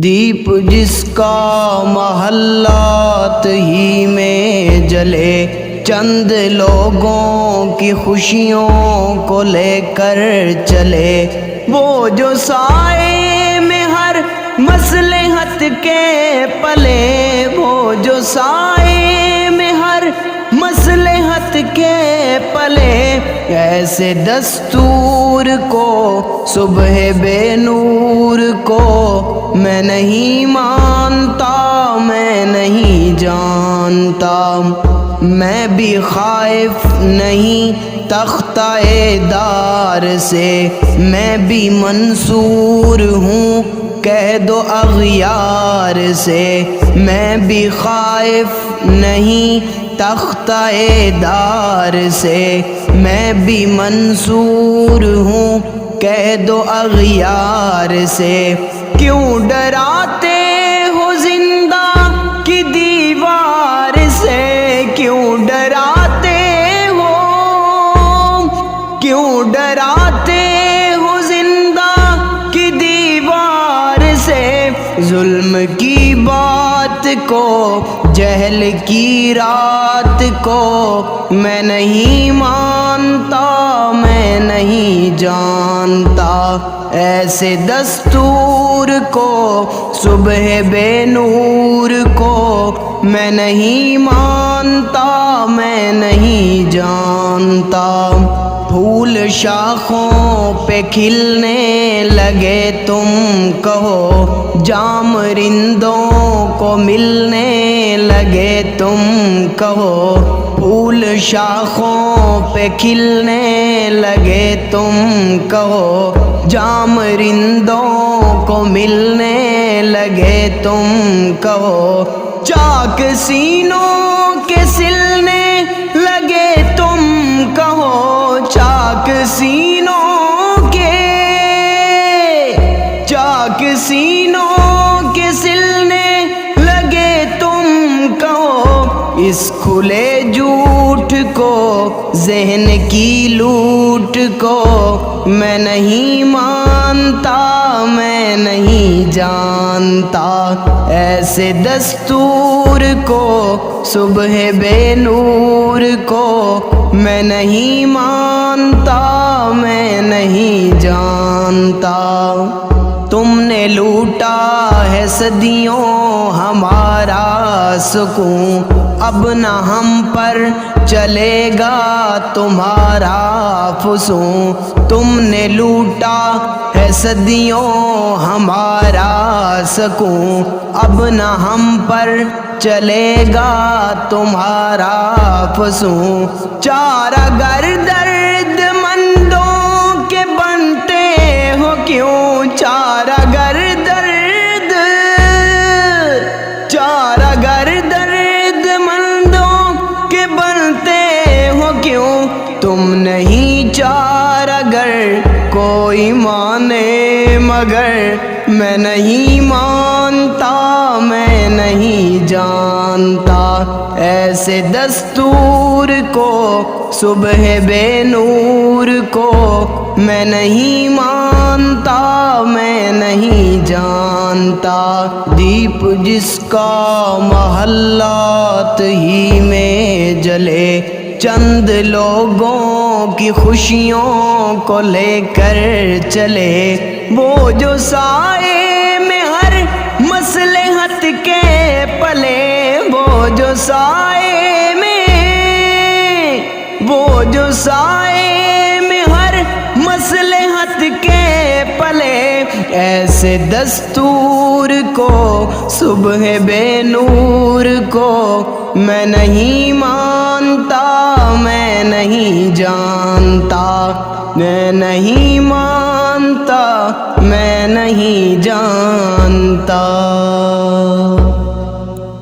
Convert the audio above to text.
دیپ جس کا محلات ہی میں جلے، چند لوگوں کی خوشیوں کو لے کر چلے، وہ جو سائے میں ہر مصلحت کے پلے، وہ جو سائے میں ہر مصلحت کے پلے، ایسے دستور کو صبح بے نور کو میں نہیں مانتا، میں نہیں جانتا، میں بھی خائف نہیں تختہ دار سے، میں بھی منصور ہوں قید و اغیار سے، میں بھی خائف نہیں تختہ دار سے، میں بھی منصور ہوں قید و اغیار سے، کیوں ڈراتے ہو زندہ کی دیوار سے، کیوں ڈراتے ہو، کیوں ڈراتے ہو زندہ کی دیوار سے، ظلم کی بات کو، جہل کی رات کو میں نہیں مانتا، میں نہیں جانتا، ایسے دستور کو صبح بے نور کو میں نہیں مانتا، میں نہیں جانتا، پھول شاخوں پہ کھلنے لگے تم کہو، جام رندوں کو ملنے لگے تم کہو، پھول شاخوں پہ کھلنے لگے تم کہو، جام رندوں کو ملنے لگے تم کہو، چاک سینوں کے سلنے لگے تم کہو، چاک سینوں کے، چاک سینوں کے سلنے لگے تم کہو، اس کھلے جھوٹ کو، ذہن کی لوٹ کو میں نہیں مانتا، میں نہیں جانتا، ایسے دستور کو صبح بے نور کو میں نہیں مانتا، میں نہیں جانتا، تم نے لوٹا ہے صدیوں ہمارا سکون، اب نہ ہم پر چلے گا تمہارا فسون، تم نے لوٹا ہے صدیوں ہمارا سکون، اب نہ ہم پر چلے گا تمہارا فسون، چارہ گر درد مندوں کے بنتے ہو کیوں، چارہ گر درد، چارہ گر درد مندوں کے بنتے ہو کیوں، تم نہیں چارہ گر کوئی مانے مگر میں نہیں مانتا، میں نہیں جانتا، ایسے دستور کو صبح بے نور کو میں نہیں مانتا، میں نہیں جانتا، دیپ جس کا محلات ہی میں جلے، چند لوگوں کی خوشیوں کو لے کر چلے، وہ جو سائے میں ہر مصلحت کے پلے، وہ جو سائے میں، وہ جو سائے میں ہر مصلحت کے پلے، ایسے دستور کو صبح بے نور کو میں نہیں مانتا، میں نہیں جانتا، میں نہیں مانتا، میں نہیں جانتا۔